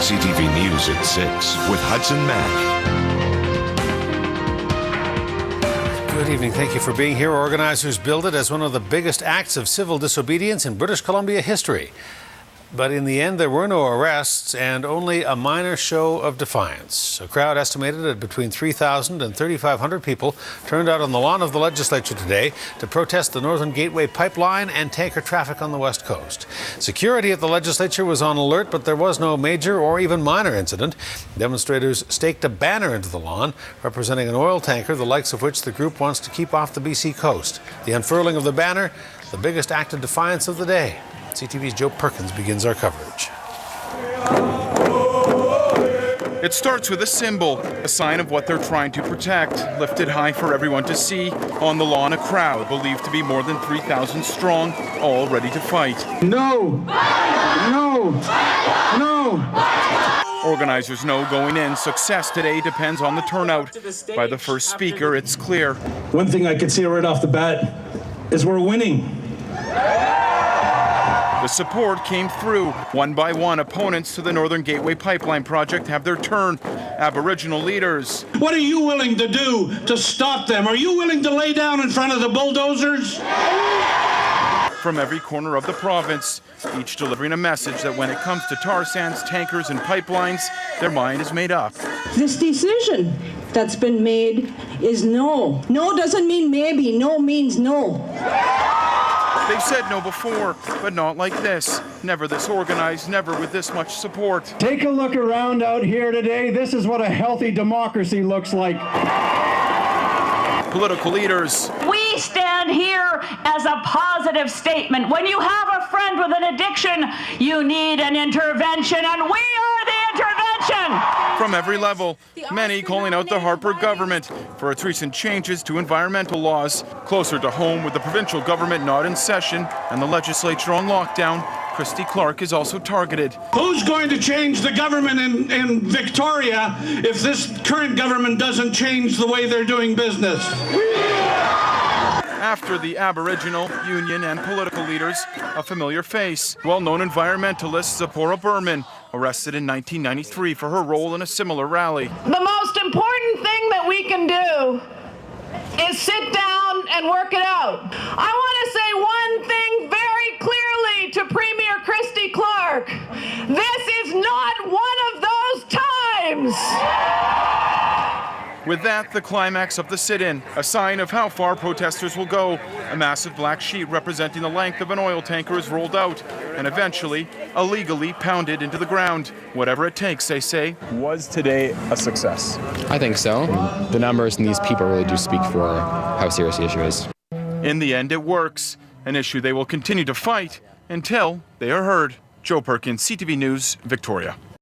CTV News at 6 with Hudson Mack. Good evening. Thank you for being here. Organizers billed it as one of the biggest acts of civil disobedience in British Columbia history. But in the end, there were no arrests and only a minor show of defiance. A crowd estimated at between 3,000 and 3,500 people turned out on the lawn of the Legislature today to protest the Northern Gateway pipeline and tanker traffic on the West Coast. Security at the Legislature was on alert, but there was no major or even minor incident. Demonstrators staked a banner into the lawn representing an oil tanker, the likes of which the group wants to keep off the BC coast. The unfurling of the banner, the biggest act of defiance of the day. CTV's Joe Perkins begins our coverage. It starts with a symbol, a sign of what they're trying to protect, lifted high for everyone to see. On the lawn, a crowd believed to be more than 3,000 strong, all ready to fight. No! No! No! Organizers know going in, success today depends on the turnout. By the first speaker, it's clear. One thing I can see right off the bat is we're winning. The support came through. One by one, opponents to the Northern Gateway Pipeline project have their turn. Aboriginal leaders. What are you willing to do to stop them? Are you willing to lay down in front of the bulldozers? From every corner of the province, each delivering a message that when it comes to tar sands, tankers, and pipelines, their mind is made up. This decision that's been made is no. No doesn't mean maybe. No means no. They've said no before, but not like this. Never this organized, never with this much support. Take a look around out here today. This is what a healthy democracy looks like. Political leaders. We stand here as a positive statement. When you have a friend with an addiction, you need an intervention, and we are the intervention. From every level, many calling out the Harper government for its recent changes to environmental laws. Closer to home, with the provincial government not in session and the legislature on lockdown, Christy Clark is also targeted. Who's going to change the government in Victoria if this current government doesn't change the way they're doing business? After the Aboriginal, union, and political leaders, a familiar face. Well-known environmentalist Zipporah Berman, arrested in 1993 for her role in a similar rally. The most important thing that we can do is sit down and work it out. I want to say one thing very clearly to Premier Christy Clark. This is not one of those times. With that, the climax of the sit-in, a sign of how far protesters will go. A massive black sheet representing the length of an oil tanker is rolled out and eventually, illegally pounded into the ground. Whatever it takes, they say. Was today a success? I think so. The numbers and these people really do speak for how serious the issue is. In the end, it works. An issue they will continue to fight until they are heard. Joe Perkins, CTV News, Victoria.